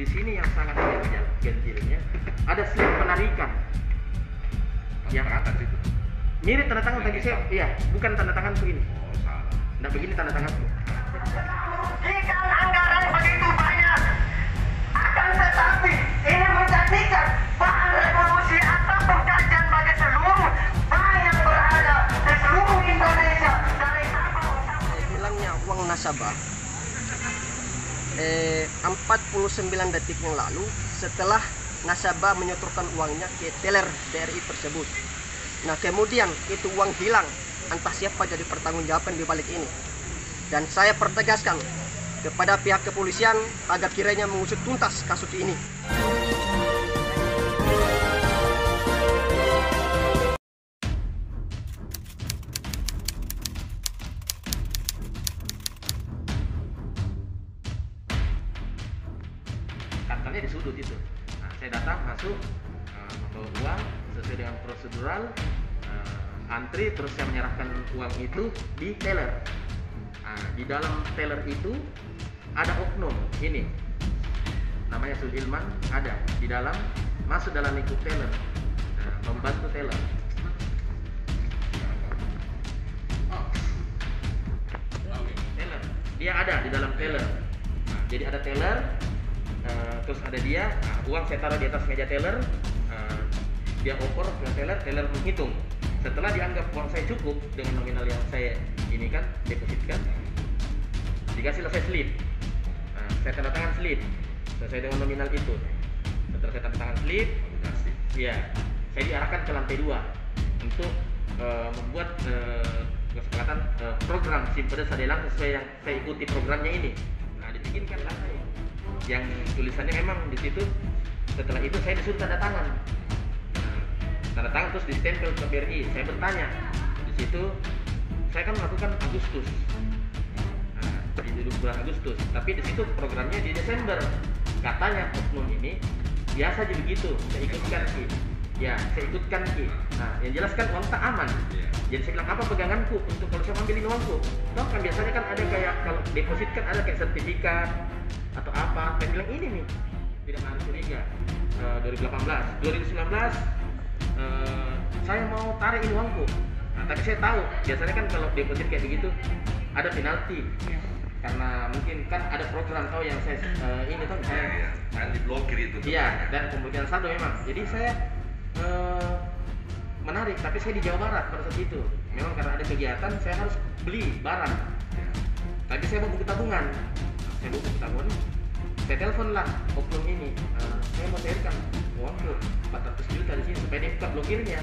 di sini yang sangat ganjilnya ada slip penarikan. Yang atas itu. Mirip tanda tangan tadi saya, iya, bukan tanda tangan begini. Oh, salah. Nah begini tanda tanganku. Jika anggaran begitu banyak, akan tetapi ini menjadikan bahan revolusi atau perjanjian bagi seluruh bank yang berada di seluruh Indonesia dari Sabang sampai hilangnya uang nasabah 49 detik yang lalu setelah nasabah menyetorkan uangnya ke teller BRI tersebut. Nah kemudian itu uang hilang, entah siapa jadi pertanggungjawaban di balik ini. Dan saya pertegaskan kepada pihak kepolisian agar kiranya mengusut tuntas kasus ini. Kantornya di sudut itu. Nah, saya datang masuk, membawa uang sesuai dengan prosedural, antri, terus saya menyerahkan uang itu di teller. Nah, di dalam teller itu ada oknum ini, namanya Sulilman, ada di dalam, masuk dalam lingkup teller, membantu teller. Teller, dia ada di dalam teller. Nah, jadi ada teller. Terus ada dia, uang saya taruh di atas meja teller, dia oper ke teller, teller menghitung. Setelah dianggap uang saya cukup dengan nominal yang saya ini kan depositkan, dikasihlah saya slip. Saya tanda tangan slip sesuai dengan nominal itu. Setelah saya tanda tangan slip, ya saya diarahkan ke lantai 2 untuk membuat kesepakatan program Simpeda Sadelang sesuai yang saya ikuti programnya ini. Nah, dibikinkan lah saya. Yang tulisannya memang di situ. Setelah itu saya disuruh tanda tangan. Tanda tangan terus distempel ke BRI. Saya bertanya di situ, saya kan melakukan Agustus, di bulan Agustus. Tapi di situ programnya di Desember. Katanya oknum ini biasa aja begitu. Saya ikutkan Ki. Ya, saya ikutkan Ki. Nah, yang jelas kan uang tak aman. Jadi saya bilang apa peganganku untuk kalau saya ambilin uangku. Tahu kan biasanya kan ada kayak kalau deposit kan ada kayak sertifikat atau apa. Saya bilang ini nih tidak menarik curiga. 2019 saya mau tarik ini uangku. Nah, tapi saya tahu biasanya kan kalau deposit kayak begitu ada penalti. Karena mungkin kan ada program tahu yang saya ini tahu saya kan diblokir itu. Iya, dan pemblokiran saldo memang. Jadi saya menarik, tapi saya di Jawa Barat pada saat itu. Memang karena ada kegiatan saya harus beli barang. Tapi saya bawa buku tabungan. Saya bawa buku tabungan. Saya telepon lah oknum ini. Saya mau cairkan uangku 400 juta di sini supaya dia buka blokirnya.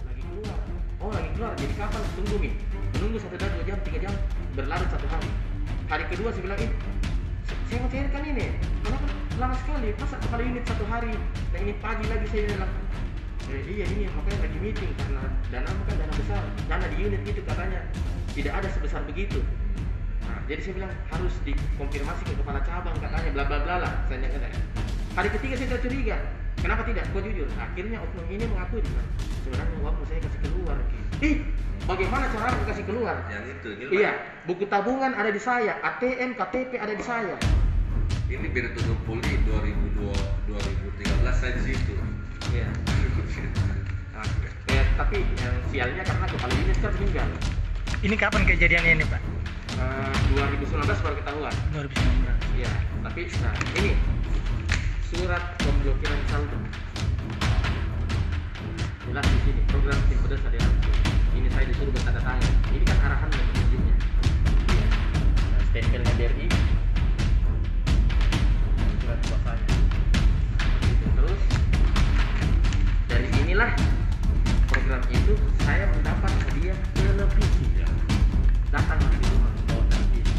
Lagi keluar. Oh lagi keluar. Jadi kapan? Tunggu nih. Menunggu 1 jam, 2 jam, 3 jam. Berlarut 1 hari. Hari kedua saya bilang saya mau cairkan ini. Kenapa lama sekali? Masa kepala unit 1 hari. Nah ini pagi lagi saya bilang. Iya ini makanya lagi meeting karena dana bukan dana besar. Dana di unit itu katanya tidak ada sebesar begitu. Nah, jadi saya bilang harus dikonfirmasi ke kepala cabang katanya bla bla bla lah. Saya nyatakan. Hari ketiga saya tidak curiga. Kenapa tidak? Kau jujur. Akhirnya oknum ini mengakui sebenarnya uangku saya kasih keluar. Ih, bagaimana cara aku kasih keluar? Yang itu. Iya, buku tabungan ada di saya, ATM, KTP ada di saya. Ini Bertunuh Poli 2013 saya di situ. Iya. Nah, tapi yang sialnya karena kepala unit kan meninggal. Ini kapan kejadiannya ini, Pak? 2019 baru ketahuan. 2019. Iya, tapi nah ini surat pemblokiran saldo. Jelas di sini program Simpeda Sadelang. Ini saya disuruh bertanda tangan. Ini kan arahan dari izinnya. Iya. Nah, stempelnya BRI. Surat kuasanya. Terus dari inilah program itu saya mendapat hadiah televisi. Datang di rumah bawa televisi.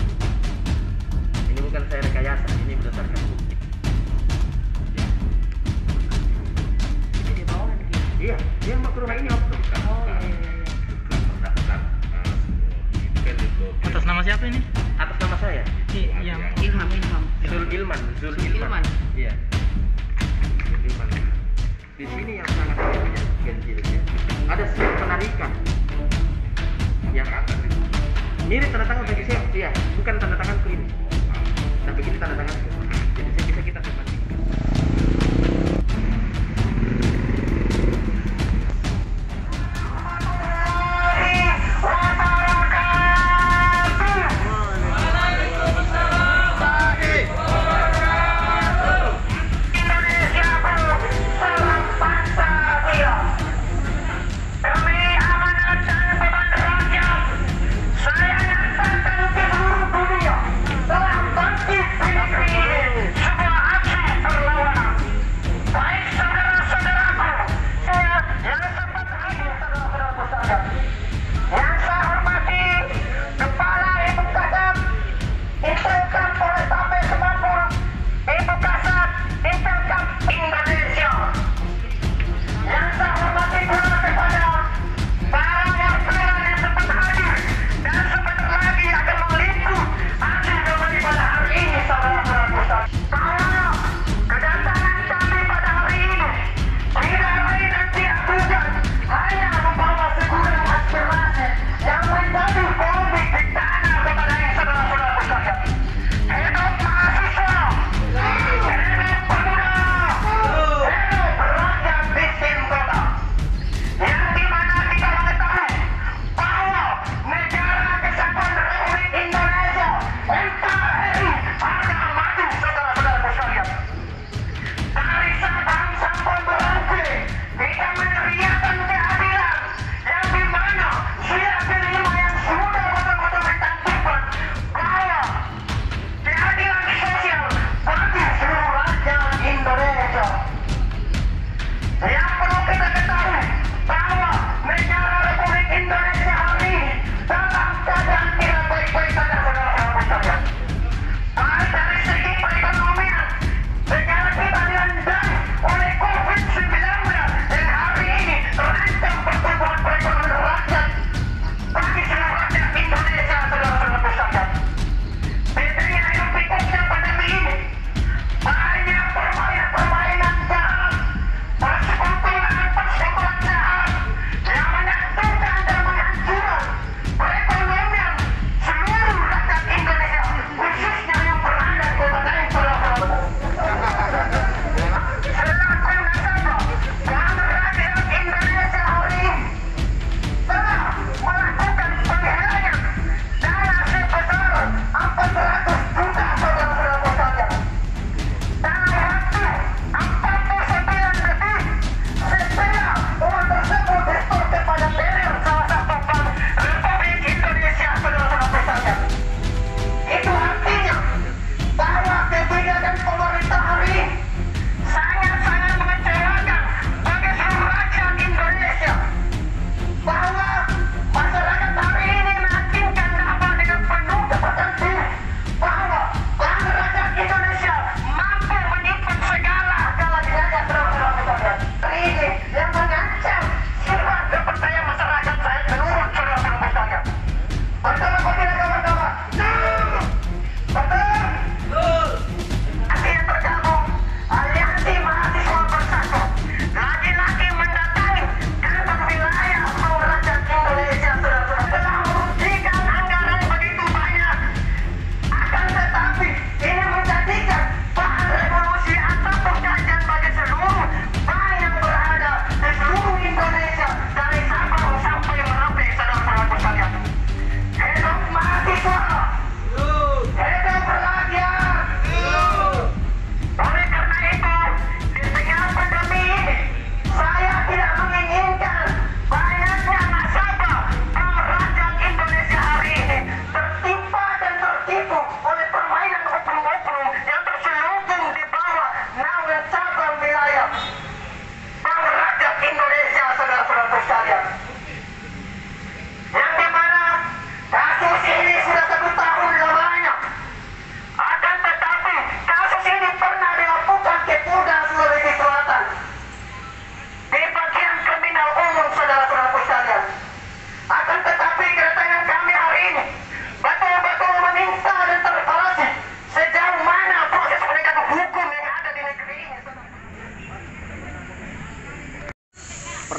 Ini bukan saya rekayasa, ini berdasarkan bukti. Ya. Ini di bawah nih. Iya, dia mau ke rumah ini waktu. Oh iya. Atas nama siapa ini? Atas nama saya. Yang Ilham. Zul Ilman. Iya. Zul Ilman. Di sini yang sangat ganjilnya ada slip penarikan. Yang atas itu. Mirip tanda tangan bagi saya, iya, bukan tanda tanganku ini. Nah begini tanda tanganku. Jadi saya bisa kita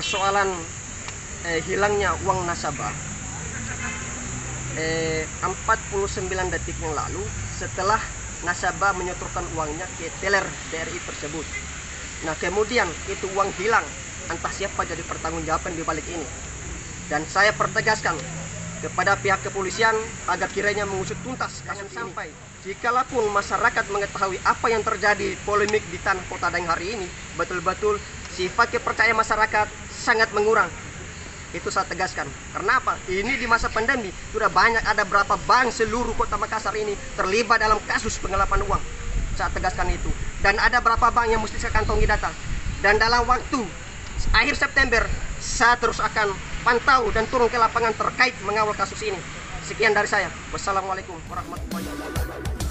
persoalan hilangnya uang nasabah 49 detik yang lalu setelah nasabah menyetorkan uangnya ke teller BRI tersebut. Nah, kemudian itu uang hilang, entah siapa jadi pertanggungjawaban di balik ini. Dan saya pertegaskan kepada pihak kepolisian agar kiranya mengusut tuntas kasus sampai jikalapun masyarakat mengetahui apa yang terjadi polemik di tanah Kota Daeng hari ini, betul-betul sifat kepercayaan masyarakat sangat mengurang. Itu saya tegaskan. Karena apa? Ini di masa pandemi sudah banyak, ada berapa bank seluruh Kota Makassar ini terlibat dalam kasus penggelapan uang. Saya tegaskan itu. Dan ada berapa bank yang mesti saya kantongi data. Dan dalam waktu akhir September saya terus akan pantau dan turun ke lapangan terkait mengawal kasus ini. Sekian dari saya. Wassalamualaikum warahmatullahi wabarakatuh.